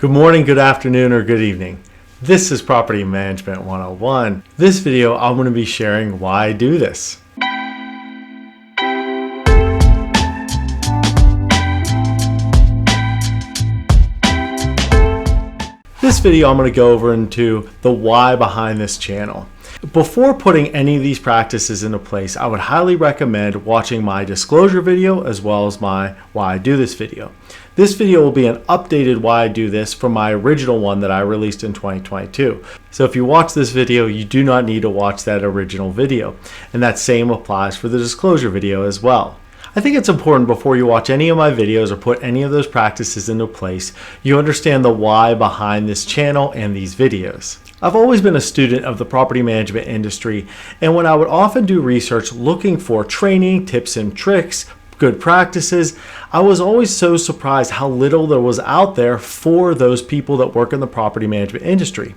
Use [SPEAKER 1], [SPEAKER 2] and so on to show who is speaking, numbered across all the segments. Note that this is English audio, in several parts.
[SPEAKER 1] Good morning, good afternoon, or good evening. This is Property Management 101. This video, I'm going to be sharing why I do this. This video, I'm going to go over into the why behind this channel. Before putting any of these practices into place, I would highly recommend watching my disclosure video as well as my why I do this video. This video will be an updated why I do this from my original one that I released in 2022. So if you watch this video, you do not need to watch that original video. And that same applies for the disclosure video as well. I think it's important before you watch any of my videos or put any of those practices into place, you understand the why behind this channel and these videos. I've always been a student of the property management industry, and when I would often do research looking for training, tips and tricks, good practices, I was always so surprised how little there was out there for those people that work in the property management industry.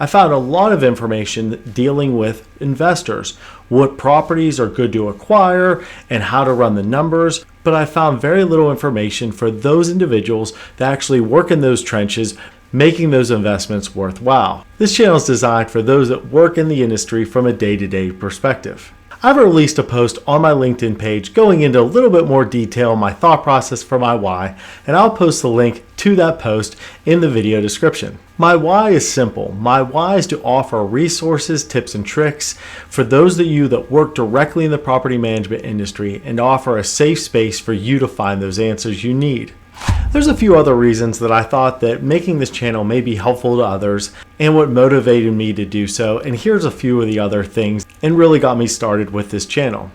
[SPEAKER 1] I found a lot of information dealing with investors, what properties are good to acquire, and how to run the numbers, but I found very little information for those individuals that actually work in those trenches, making those investments worthwhile. This channel is designed for those that work in the industry from a day-to-day perspective. I've released a post on my LinkedIn page going into a little bit more detail my thought process for my why, and I'll post the link to that post in the video description. My why is simple. My why is to offer resources, tips, and tricks for those of you that work directly in the property management industry and offer a safe space for you to find those answers you need. There's a few other reasons that I thought that making this channel may be helpful to others and what motivated me to do so, and here's a few of the other things and really got me started with this channel.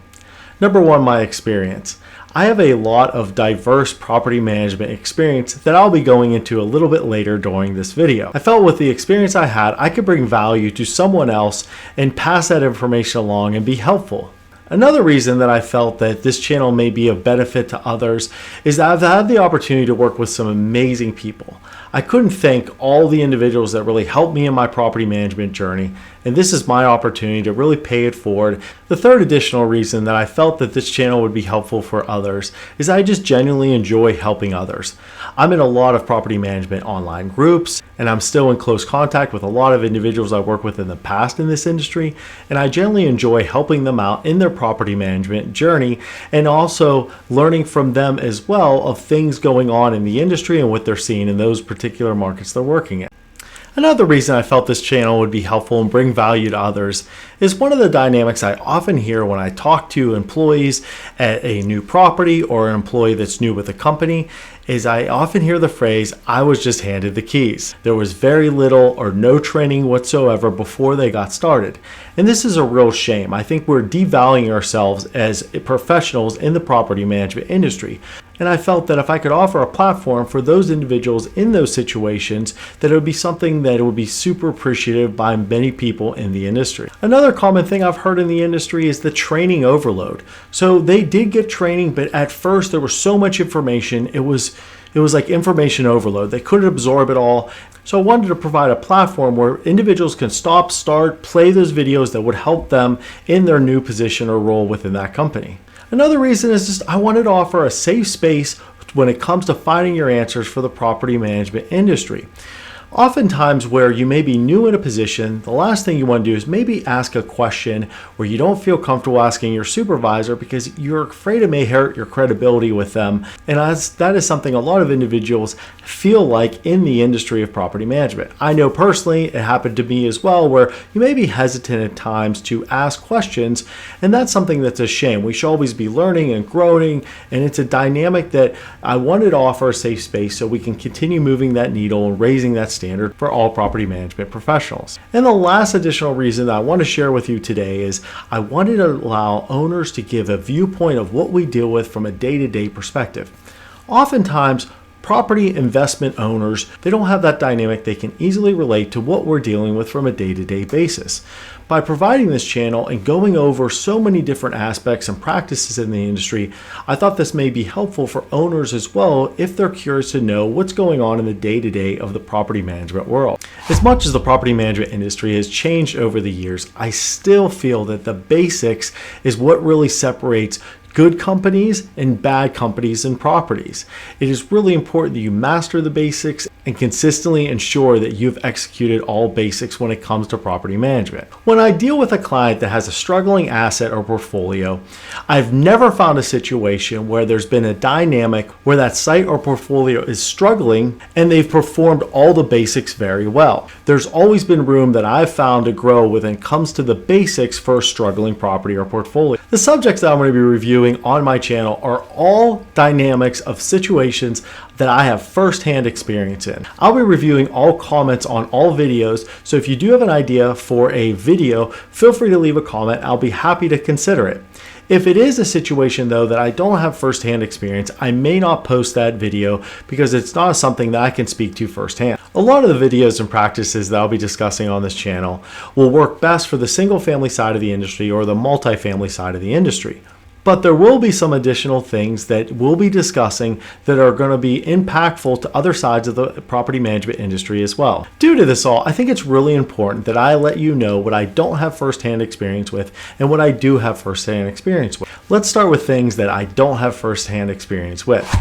[SPEAKER 1] Number one, my experience. I have a lot of diverse property management experience that I'll be going into a little bit later during this video. I felt with the experience I had, I could bring value to someone else and pass that information along and be helpful. Another reason that I felt that this channel may be of benefit to others is that I've had the opportunity to work with some amazing people. I couldn't thank all the individuals that really helped me in my property management journey, and this is my opportunity to really pay it forward. The third additional reason that I felt that this channel would be helpful for others is I just genuinely enjoy helping others. I'm in a lot of property management online groups, and I'm still in close contact with a lot of individuals I worked with in the past in this industry, and I generally enjoy helping them out in their property management journey and also learning from them as well of things going on in the industry and what they're seeing in those particular markets they're working in. Another reason I felt this channel would be helpful and bring value to others is one of the dynamics I often hear when I talk to employees at a new property or an employee that's new with a company is I often hear the phrase, "I was just handed the keys." There was very little or no training whatsoever before they got started. And this is a real shame. I think we're devaluing ourselves as professionals in the property management industry. And I felt that if I could offer a platform for those individuals in those situations, that it would be something that would be super appreciated by many people in the industry. Another common thing I've heard in the industry is the training overload. So they did get training, but at first there was so much information, it was like information overload. They couldn't absorb it all. So I wanted to provide a platform where individuals can stop, start, play those videos that would help them in their new position or role within that company. Another reason is just I wanted to offer a safe space when it comes to finding your answers for the property management industry. Oftentimes where you may be new in a position, the last thing you want to do is maybe ask a question where you don't feel comfortable asking your supervisor because you're afraid it may hurt your credibility with them. And that is something a lot of individuals feel like in the industry of property management. I know personally, it happened to me as well, where you may be hesitant at times to ask questions, and that's something that's a shame. We should always be learning and growing, and it's a dynamic that I wanted to offer a safe space so we can continue moving that needle and raising that standard for all property management professionals. And the last additional reason that I want to share with you today is I wanted to allow owners to give a viewpoint of what we deal with from a day-to-day perspective. Oftentimes, property investment owners, they don't have that dynamic. They can easily relate to what we're dealing with from a day-to-day basis. By providing this channel and going over so many different aspects and practices in the industry, I thought this may be helpful for owners as well if they're curious to know what's going on in the day-to-day of the property management world. As much as the property management industry has changed over the years, I still feel that the basics is what really separates good companies and bad companies and properties. It is really important that you master the basics and consistently ensure that you've executed all basics when it comes to property management. When I deal with a client that has a struggling asset or portfolio, I've never found a situation where there's been a dynamic where that site or portfolio is struggling and they've performed all the basics very well. There's always been room that I've found to grow when it comes to the basics for a struggling property or portfolio. The subjects that I'm going to be reviewing on my channel are all dynamics of situations that I have firsthand experience in. I'll be reviewing all comments on all videos, so if you do have an idea for a video, feel free to leave a comment. I'll be happy to consider it. If it is a situation though that I don't have firsthand experience, I may not post that video because it's not something that I can speak to firsthand. A lot of the videos and practices that I'll be discussing on this channel will work best for the single family side of the industry or the multifamily side of the industry. But there will be some additional things that we'll be discussing that are going to be impactful to other sides of the property management industry as well. Due to this all, I think it's really important that I let you know what I don't have firsthand experience with and what I do have firsthand experience with. Let's start with things that I don't have firsthand experience with.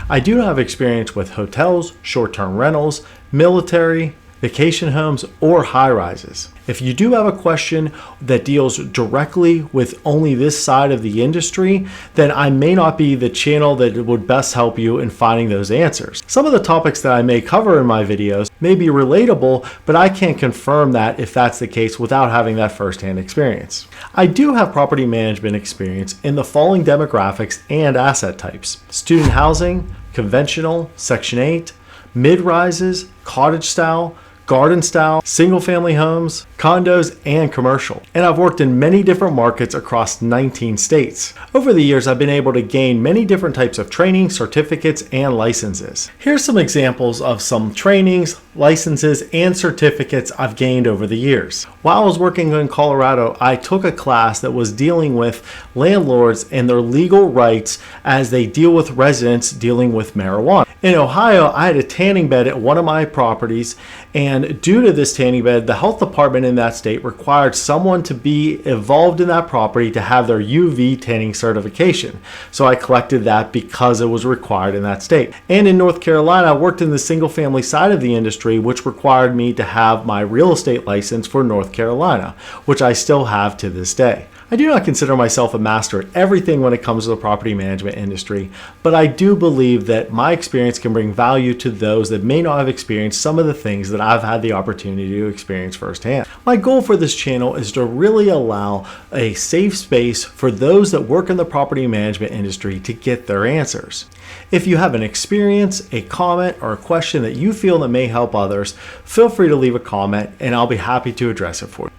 [SPEAKER 1] I do have experience with hotels, short-term rentals, military, vacation homes, or high-rises. If you do have a question that deals directly with only this side of the industry, then I may not be the channel that would best help you in finding those answers. Some of the topics that I may cover in my videos may be relatable, but I can't confirm that if that's the case without having that firsthand experience. I do have property management experience in the following demographics and asset types: student housing, conventional, Section 8, mid-rises, cottage style, garden style, single family homes, condos, and commercial. And I've worked in many different markets across 19 states. Over the years, I've been able to gain many different types of training, certificates, and licenses. Here's some examples of some trainings, licenses, and certificates I've gained over the years. While I was working in Colorado, I took a class that was dealing with landlords and their legal rights as they deal with residents dealing with marijuana. In Ohio, I had a tanning bed at one of my properties, and due to this tanning bed, the health department in that state required someone to be involved in that property to have their UV tanning certification. So I collected that because it was required in that state. And in North Carolina, I worked in the single family side of the industry, which required me to have my real estate license for North Carolina, which I still have to this day. I do not consider myself a master at everything when it comes to the property management industry, but I do believe that my experience can bring value to those that may not have experienced some of the things that I've had the opportunity to experience firsthand. My goal for this channel is to really allow a safe space for those that work in the property management industry to get their answers. If you have an experience, a comment, or a question that you feel that may help others, feel free to leave a comment and I'll be happy to address it for you.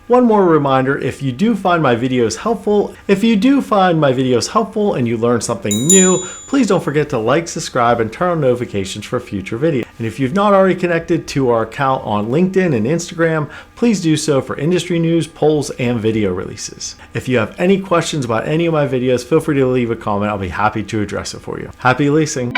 [SPEAKER 1] One more reminder, if you do find my videos helpful and you learn something new, please don't forget to like, subscribe, and turn on notifications for future videos. And if you've not already connected to our account on LinkedIn and Instagram, please do so for industry news, polls, and video releases. If you have any questions about any of my videos, feel free to leave a comment. I'll be happy to address it for you. Happy leasing!